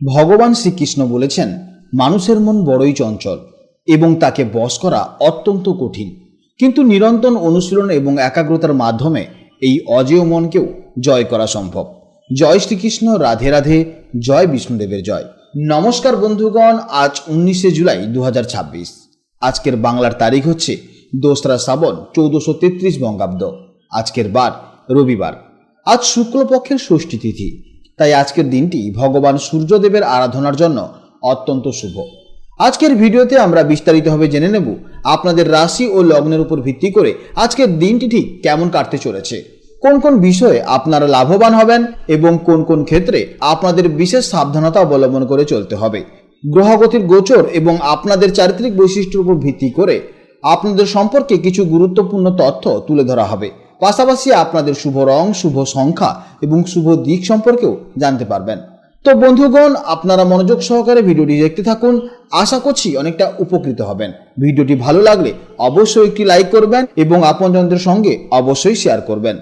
ভগবান শ্রীকৃষ্ণ বলেছেন, মানুষের মন বড়ই চঞ্চল এবং তাকে বশ করা অত্যন্ত কঠিন, কিন্তু নিরন্তর অনুশীলন এবং একাগ্রতার মাধ্যমে এই অজেয় মনকেও জয় করা সম্ভব। জয় শ্রীকৃষ্ণ, রাধে রাধে, জয় বিষ্ণুদেবের জয়। নমস্কার বন্ধুগণ, আজ 19শে জুলাই 2026। আজকের বাংলার তারিখ হচ্ছে 2রা শ্রাবণ 1433 বঙ্গাব্দ। আজকের বার রবিবার। আজ শুক্লপক্ষের ষষ্ঠী তিথি, তাই আজকের দিনটি ভগবান সূর্যদেবের আরাধনার জন্য অত্যন্ত শুভ। আজকের ভিডিওতে আমরা বিস্তারিতভাবে জেনে নেব আপনাদের রাশি ও লগ্নের উপর ভিত্তি করে আজকের দিনটি ঠিক কেমন কাটতে চলেছে, কোন কোন বিষয়ে আপনারা লাভবান হবেন এবং কোন কোন ক্ষেত্রে আপনাদের বিশেষ সাবধানতা অবলম্বন করে চলতে হবে। গ্রহগতির গোচর এবং আপনাদের চারিত্রিক বৈশিষ্ট্যের উপর ভিত্তি করে আপনাদের সম্পর্কে কিছু গুরুত্বপূর্ণ তথ্য তুলে ধরা হবে। পাশাপাশি আপনাদের শুভ রং, শুভ সংখ্যা এবং শুভ দিক সম্পর্কেও জানতে পারবেন। তো বন্ধুগণ, আপনারা মনোযোগ সহকারে ভিডিওটি দেখতে থাকুন। আশা করছি অনেকটা উপকৃত হবেন। ভিডিওটি ভালো লাগলে অবশ্যই একটি লাইক করবেন এবং আপনজনদের সঙ্গে অবশ্যই শেয়ার করবেন।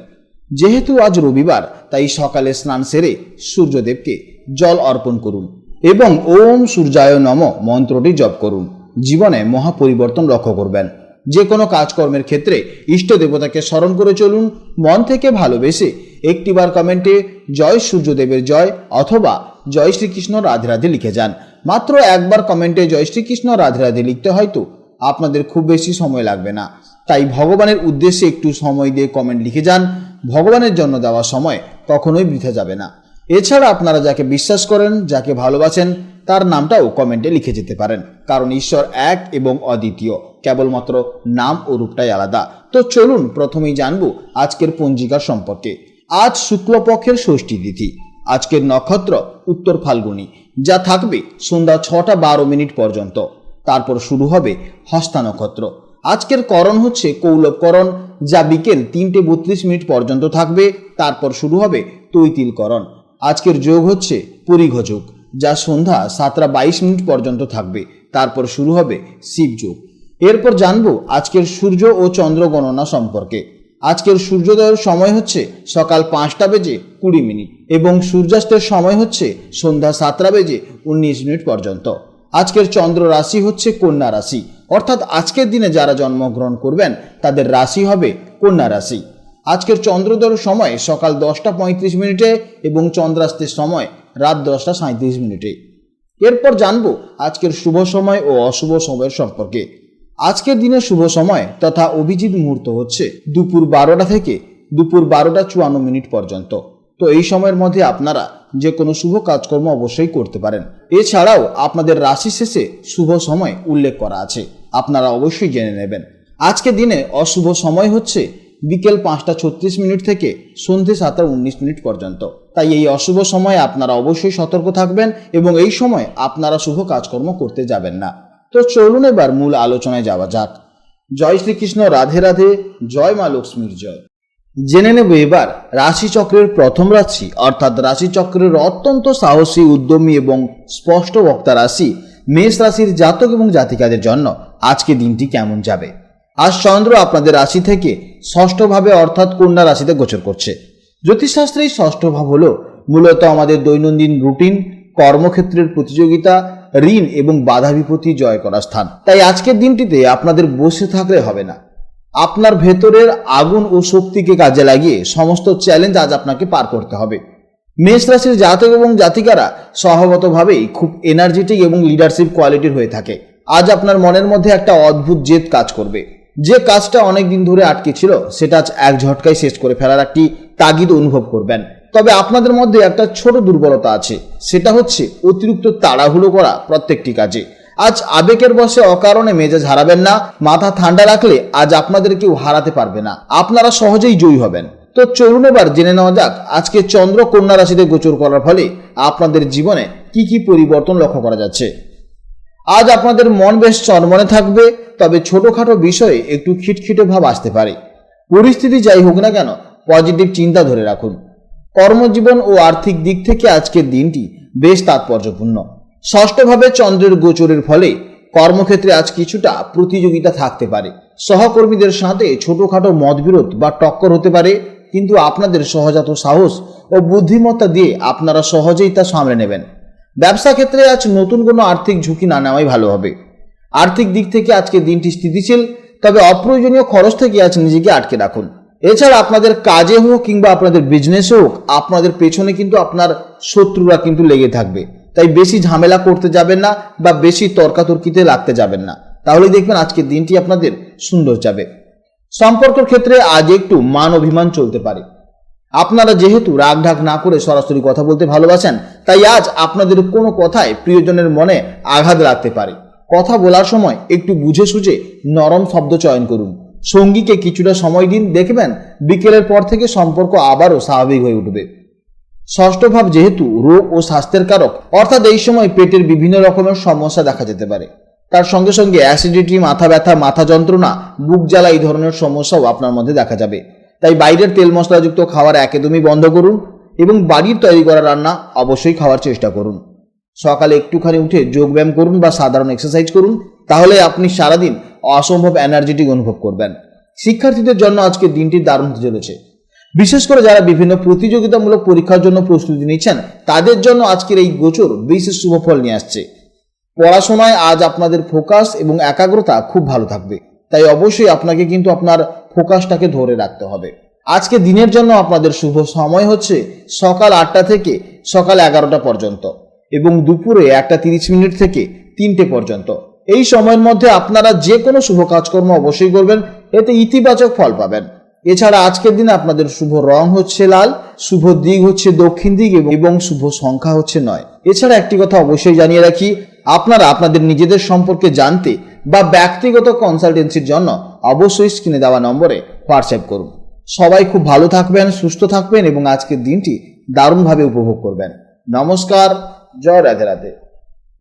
যেহেতু আজ রবিবার, তাই সকালে স্নান সেরে সূর্যদেবকে জল অর্পণ করুন এবং ওম সূর্যায় নমঃ মন্ত্রটি জপ করুন। জীবনে মহা পরিবর্তন লক্ষ্য করবেন। যে কোনো কাজকর্মের ক্ষেত্রে ইষ্ট দেবতাকে স্মরণ করে চলুন। মন থেকে ভালোবেসে একটিবার কমেন্টে জয় সূর্যদেবের জয় অথবা জয় শ্রীকৃষ্ণ রাধে রাধে লিখে যান। মাত্র একবার কমেন্টে জয় শ্রীকৃষ্ণ রাধে রাধে লিখতে হয়তো আপনাদের খুব বেশি সময় লাগবে না, তাই ভগবানের উদ্দেশ্যে একটু সময় দিয়ে কমেন্ট লিখে যান। ভগবানের জন্য দেওয়া সময় কখনোই বৃথা যাবে না। এছাড়া আপনারা যাকে বিশ্বাস করেন, যাকে ভালোবাসেন, তার নামটাও কমেন্টে লিখে যেতে পারেন, কারণ ঈশ্বর এক এবং অদ্বিতীয়, কেবলমাত্র নাম ও রূপটাই আলাদা। তো চলুন প্রথমেই জানবো আজকের পঞ্জিকার সম্পর্কে। আজ শুক্লপক্ষের ষষ্ঠী তিথি। আজকের নক্ষত্র উত্তর ফাল্গুনী, যা থাকবে সন্ধ্যা 6টা 12 মিনিট পর্যন্ত। তারপর শুরু হবে হস্তা নক্ষত্র। আজকের করণ হচ্ছে কৌলবকরণ, যা বিকেল 3টে 32 মিনিট পর্যন্ত থাকবে। তারপর শুরু হবে তৈতিল করণ। আজকের যোগ হচ্ছে পরিঘযোগ, যা সন্ধ্যা 7টা 22 মিনিট পর্যন্ত থাকবে। তারপর শুরু হবে শিবযোগ। এরপর জানবো আজকের সূর্য ও চন্দ্র গণনা সম্পর্কে। আজকের সূর্যোদয়ের সময় হচ্ছে সকাল 5টা বেজে 20 মিনিট এবং সূর্যাস্তের সময় হচ্ছে সন্ধ্যা 7টা বেজে 19 মিনিট পর্যন্ত। আজকের চন্দ্র রাশি হচ্ছে কন্যা রাশি, অর্থাৎ আজকের দিনে যারা জন্মগ্রহণ করবেন তাদের রাশি হবে কন্যা রাশি। আজকের চন্দ্রোদয়ের সময় সকাল 10টা 35 মিনিটে এবং চন্দ্রাস্তের সময় রাত 10টা 37 মিনিটে। এরপর জানবো আজকের শুভ সময় ও অশুভ সময়ের সম্পর্কে। আজকের দিনের শুভ সময় তথা অভিজিৎ মুহূর্ত হচ্ছে দুপুর 12টা থেকে দুপুর 12টা 54 মিনিট পর্যন্ত। তো এই সময়ের মধ্যে আপনারা যে কোনো শুভ কাজকর্ম অবশ্যই করতে পারেন। এছাড়াও আপনাদের রাশি শেষে শুভ সময় উল্লেখ করা আছে, আপনারা অবশ্যই জেনে নেবেন। আজকের দিনে অশুভ সময় হচ্ছে বিকেল 5টা 36 মিনিট থেকে সন্ধ্যে 7টা 19 মিনিট পর্যন্ত। তাই এই অশুভ সময়ে আপনারা অবশ্যই সতর্ক থাকবেন এবং এই সময় আপনারা শুভ কাজকর্ম করতে যাবেন না। তো চলুন এবার মূল আলোচনায় যাওয়া যাক। জয় শ্রীকৃষ্ণ, রাধে রাধে, জয় মা লক্ষ্মীর জয়। জেনে নেব এবার রাশিচক্রের প্রথম রাশি, অর্থাৎ রাশিচক্রের অত্যন্ত সাহসী, উদ্যমী এবং স্পষ্ট বক্তা রাশি মেষ রাশির জাতক এবং জাতিকাদের জন্য আজকে দিনটি কেমন যাবে। আজ চন্দ্র আপনাদের রাশি থেকে ষষ্ঠ ভাবে অর্থাৎ কন্যা রাশিতে গোচর করছে। জ্যোতিষশাস্ত্রে এই ষষ্ঠ ভাব হলো মূলত আমাদের দৈনন্দিন রুটিন, কর্মক্ষেত্রের প্রতিযোগিতা, ঋণ এবং বাধা বিপত্তি জয় করার স্থান। তাই আজকের দিনটিতে আপনাদের বসে থাকলে হবে না। আপনার ভেতরের আগুন ও শক্তিকে কাজে লাগিয়ে সমস্ত চ্যালেঞ্জ আজ আপনাকে পার করতে হবে। মেষ রাশির জাতক এবং জাতিকারা স্বভাবতভাবেই খুব এনার্জেটিক এবং লিডারশিপ কোয়ালিটির হয়ে থাকে। আজ আপনার মনের মধ্যে একটা অদ্ভুত জেদ কাজ করবে। যে কাজটা অনেক দিন ধরে আটকে ছিল সেটা আজ এক ঝটকায় শেষ করে ফেলার একটি তাগিদ অনুভব করবেন। তবে আপনাদের মধ্যে একটা ছোট দুর্বলতা আছে, সেটা হচ্ছে অতিরিক্ত তাড়াহুড়ো করা প্রত্যেকটি কাজে। আজ আবেগের বশে অকারণে মেজাজ হারাবেন না। মাথা ঠান্ডা রাখলে আজ আপনাদের কেউ হারাতে পারবে না, আপনারা সহজেই জয়ী হবেন। তো চলুন এবার জেনে নেওয়া যাক আজকে চন্দ্র কন্যা রাশিতে গোচর করার ফলে আপনাদের জীবনে কি কি পরিবর্তন লক্ষ্য করা যাচ্ছে। আজ আপনাদের মন বেশ চনমনে থাকবে, তবে ছোটখাটো বিষয়ে একটু খিটখিটে ভাব আসতে পারে। পরিস্থিতি যাই হোক না কেন, পজিটিভ চিন্তা ধরে রাখুন। কর্মজীবন ও আর্থিক দিক থেকে আজকের দিনটি বেশ তাৎপর্যপূর্ণ। ষষ্ঠভাবে চন্দ্রের গোচরের ফলে কর্মক্ষেত্রে আজ কিছুটা প্রতিযোগিতা থাকতে পারে। সহকর্মীদের সাথে ছোটখাটো মতবিরোধ বা টক্কর হতে পারে, কিন্তু আপনাদের সহজাত সাহস ও বুদ্ধিমত্তা দিয়ে আপনারা সহজেই তা সামলে নেবেন। ব্যবসা ক্ষেত্রে আজ নতুন কোনো আর্থিক ঝুঁকি না নেওয়াই ভালো হবে। আর্থিক দিক থেকে আজকে দিনটি স্থিতিশীল, তবে অপ্রয়োজনীয় খরচ থেকে আজ নিজেকে আটকে রাখুন। এছাড়া আপনাদের কাজে হোক কিংবা আপনাদের বিজনেসে হোক, আপনাদের পেছনে কিন্তু আপনার শত্রুরা কিন্তু লেগে থাকবে। তাই বেশি ঝামেলা করতে যাবেন না বা বেশি তর্কাতর্কিতে লাগতে যাবেন না, তাহলে দেখবেন আজকের দিনটি আপনাদের সুন্দর যাবে। সম্পর্কের ক্ষেত্রে আজ একটু মান অভিমান চলতে পারে। আপনারা যেহেতু রাগঢাক না করে সরাসরি কথা বলতে ভালোবাসেন, তাই আজ আপনাদের কোনো কথায় প্রিয়জনের মনে আঘাত লাগতে পারে। কথা বলার সময় একটু বুঝে সুঝে নরম শব্দ চয়ন করুন। সঙ্গীকে কিছুটা সময় দিন, দেখবেন বিকেলের পর থেকে সম্পর্ক আবারও স্বাভাবিক হয়ে উঠবে। ষষ্ঠ ভাব যেহেতু রোগ ও স্বাস্থ্যের কারক, অর্থাৎ এই সময় পেটের বিভিন্ন রকমের সমস্যা দেখা যেতে পারে। তার সঙ্গে সঙ্গে অ্যাসিডিটি, মাথা ব্যথা, মাথা যন্ত্রণা, বুক জ্বালা এই ধরনের সমস্যাও আপনার মধ্যে দেখা যাবে। তাই বাইরের তেল মশলাযুক্ত খাবার একদমই বন্ধ করুন এবং বাড়ির তৈরি করা রান্না অবশ্যই খাওয়ার চেষ্টা করুন। সকালে একটুখানি উঠে যোগব্যায়াম করুন বা সাধারণ এক্সারসাইজ করুন, তাহলে আপনি সারাদিন অসম্ভব এনার্জেটিক অনুভব করবেন। শিক্ষার্থীদের জন্য আজকের দিনটি দারুণ হতে চলেছে। বিশেষ করে যারা বিভিন্ন প্রতিযোগিতামূলক পরীক্ষার জন্য প্রস্তুতি নিচ্ছেন, তাদের জন্য আজকের এই গোচর বিশেষ শুভ ফল নিয়ে আসছে। পড়াশোনায় আজ আপনাদের ফোকাস এবং একাগ্রতা খুব ভালো থাকবে, তাই অবশ্যই আপনাকে কিন্তু আপনার ফোকাসটাকে ধরে রাখতে হবে। আজকে দিনের জন্য আপনাদের শুভ সময় হচ্ছে সকাল 8টা থেকে সকাল 11টা পর্যন্ত এবং দুপুরে 1:30 থেকে 3টে পর্যন্ত। এই সময়ের মধ্যে আপনারা যে কোনো শুভ কাজকর্ম অবশ্যই করবেন, এতে ইতিবাচক ফল পাবেন। এছাড়া আজকের দিনে আপনাদের শুভ রং হচ্ছে লাল, শুভ দিক হচ্ছে দক্ষিণ দিক এবং শুভ সংখ্যা হচ্ছে 9। এছাড়া একটি কথা অবশ্যই জানিয়ে রাখি, আপনারা আপনাদের নিজেদের সম্পর্কে জানতে বা ব্যক্তিগত কনসালটেন্সির জন্য অবশ্যই স্ক্রিনে দেওয়া নম্বরে হোয়াটসঅ্যাপ করুন। সবাই খুব ভালো থাকবেন, সুস্থ থাকবেন এবং আজকের দিনটি দারুণভাবে উপভোগ করবেন। নমস্কার, জয় রাধে রাধে।